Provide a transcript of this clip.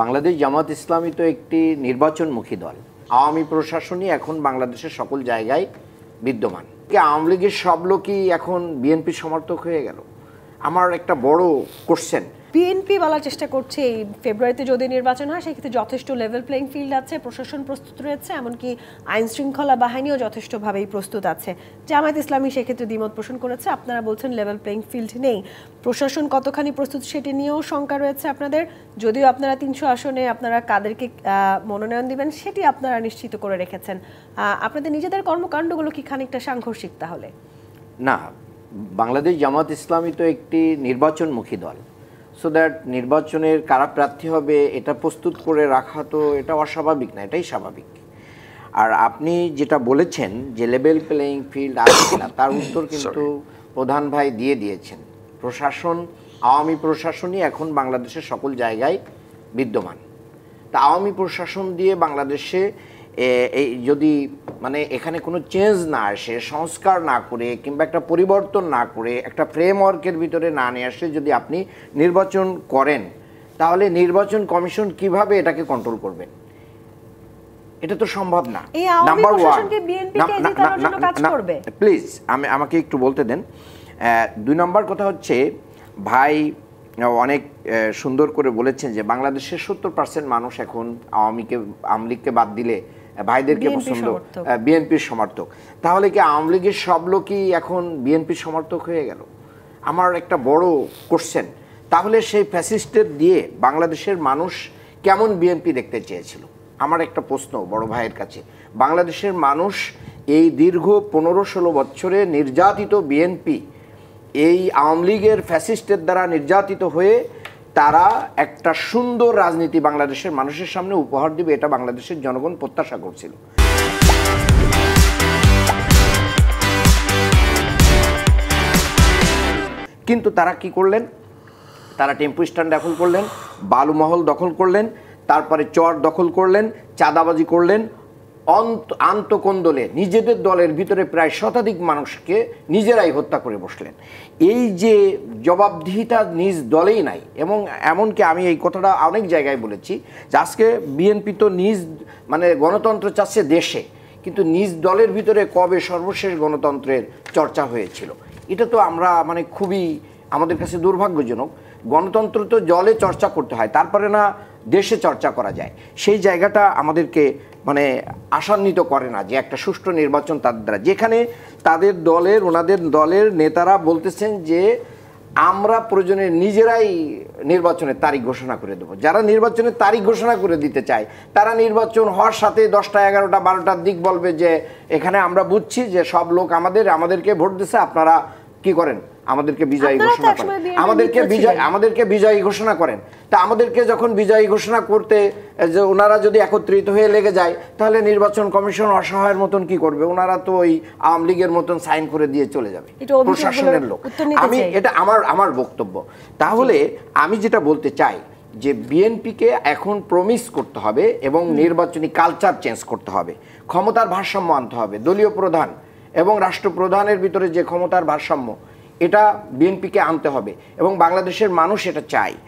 বাংলাদেশ জামাত ইসলামী তো একটি নির্বাচনমুখী দল। আওয়ামী প্রশাসনই এখন বাংলাদেশের সকল জায়গায় বিদ্যমান। আওয়ামী লীগের সব লোকই এখন বিএনপির সমর্থক হয়ে গেল। আমার একটা বড় কোশ্চেন। বিএনপি বলার চেষ্টা করছে এই ফেব্রুয়ারিতে যদি নির্বাচন হয় সেক্ষেত্রে যথেষ্ট লেভেল প্লেইং ফিল্ড আছে, প্রশাসন প্রস্তুত রয়েছে, এমনকি আইন শৃঙ্খলা বাহিনীও যথেষ্টভাবেই প্রস্তুত আছে। জামায়াত ইসলামী সেক্ষেত্রে দ্বিমত পোষণ করেছে। আপনারা বলছেন লেভেল প্লেইং ফিল্ড নেই, প্রশাসন কতখানি প্রস্তুত সেটি নিয়েও শঙ্কা রয়েছে আপনাদের। যদিও আপনারা ৩০০ আসনে আপনারা কাদেরকে মনোনয়ন দিবেন সেটি আপনারা নিশ্চিত করে রেখেছেন, আপনাদের নিজেদের কর্মকাণ্ডগুলো কি খানিকটা সাংঘর্ষিক তাহলে? না, বাংলাদেশ জামাত ইসলামী তো একটি নির্বাচনমুখী দল। সো দ্যাট নির্বাচনের কারা প্রার্থী হবে এটা প্রস্তুত করে রাখা তো এটা অস্বাভাবিক না, এটাই স্বাভাবিক। আর আপনি যেটা বলেছেন যে লেভেল প্লেইং ফিল্ড আছে কিনা তার উত্তর কিন্তু প্রধান ভাই দিয়ে দিয়েছেন। প্রশাসন, আওয়ামী প্রশাসনই এখন বাংলাদেশের সকল জায়গায় বিদ্যমান। তা আওয়ামী প্রশাসন দিয়ে বাংলাদেশে এই যদি মানে এখানে কোনো চেঞ্জ না আসে, সংস্কার না করে কিংবা একটা পরিবর্তন না করে একটা ফ্রেমওয়ার্কের ভিতরে না নিয়ে আসে যদি আপনি নির্বাচন করেন, তাহলে নির্বাচন কমিশন কিভাবে এটাকে কন্ট্রোল করবেন? এটা তো সম্ভব না। নাম্বার ওয়ান, প্লিজ আমাকে একটু বলতে দেন। ২ নম্বর কথা হচ্ছে, ভাই অনেক সুন্দর করে বলেছেন যে বাংলাদেশের ৭০% মানুষ এখন আওয়ামী লীগকে বাদ দিলে ভাইদেরকে পছন্দ, বিএনপির সমর্থক। তাহলে কি আওয়ামী লীগের সব লোকই এখন বিএনপির সমর্থক হয়ে গেল? আমার একটা বড় কোশ্চেন। তাহলে সেই ফ্যাসিস্টের দিয়ে বাংলাদেশের মানুষ কেমন বিএনপি দেখতে চেয়েছিল? আমার একটা প্রশ্ন বড় ভাইয়ের কাছে। বাংলাদেশের মানুষ এই দীর্ঘ ১৫-১৬ বছরে নির্যাতিত বিএনপি এই আওয়ামী লীগের ফ্যাসিস্টের দ্বারা নির্যাতিত হয়ে তারা একটা সুন্দর রাজনীতি বাংলাদেশের মানুষের সামনে উপহার দিবে, এটা বাংলাদেশের জনগণ প্রত্যাশা করছিল। কিন্তু তারা কি করলেন? তারা টেম্পো স্ট্যান্ড দখল করলেন, বালুমহল দখল করলেন, তারপরে চর দখল করলেন, চাঁদাবাজি করলেন, আন্তকোন্দলে নিজেদের দলের ভিতরে প্রায় শতাধিক মানুষকে নিজেরাই হত্যা করে বসলেন। এই যে জবাবদিহিতা নিজ দলেই নাই, এবং এমনকি আমি এই কথাটা অনেক জায়গায় বলেছি যে আজকে বিএনপি তো নিজ মানে গণতন্ত্র চাচ্ছে দেশে, কিন্তু নিজ দলের ভিতরে কবে সর্বশেষ গণতন্ত্রের চর্চা হয়েছিল? এটা তো আমরা মানে খুবই আমাদের কাছে দুর্ভাগ্যজনক। গণতন্ত্র তো জলে চর্চা করতে হয়, তারপরে না দেশে চর্চা করা যায়। সেই জায়গাটা আমাদেরকে মানে আশান্বিত করে না যে একটা সুষ্ঠু নির্বাচন তাদের দ্বারা, যেখানে তাদের দলের ওনাদের দলের নেতারা বলতেছেন যে আমরা প্রয়োজনে নিজেরাই নির্বাচনের তারিখ ঘোষণা করে দেবো। যারা নির্বাচনের তারিখ ঘোষণা করে দিতে চায় তারা নির্বাচন হওয়ার সাথে 10টা 11টা 12টার দিক বলবে যে এখানে আমরা বুঝছি যে সব লোক আমাদেরকে ভোট দিচ্ছে, আপনারা কি করেন? আমাদেরকে বিজয়ী ঘোষণা করেন, আমাদেরকে বিজয়ী ঘোষণা করেন। তা আমাদেরকে যখন বিজয়ী ঘোষণা করতে যে ওনারা যদি একত্রিত হয়ে লেগে যায়, তাহলে নির্বাচন কমিশন অসহায়ের মতন কি করবে? ওনারা তো ওই আওয়ামী লীগের মতন সাইন করে দিয়ে চলে যাবে, প্রশাসনের লোক। আমি এটা আমার বক্তব্য। তাহলে আমি যেটা বলতে চাই যে বিএনপিকে এখন প্রমিস করতে হবে এবং নির্বাচনী কালচার চেঞ্জ করতে হবে, ক্ষমতার ভারসাম্য আনতে হবে। দলীয় প্রধান এবং রাষ্ট্রপ্রধানের ভিতরে যে ক্ষমতার ভারসাম্য, এটা বিএনপিকে আনতে হবে এবং বাংলাদেশের মানুষ এটা চায়।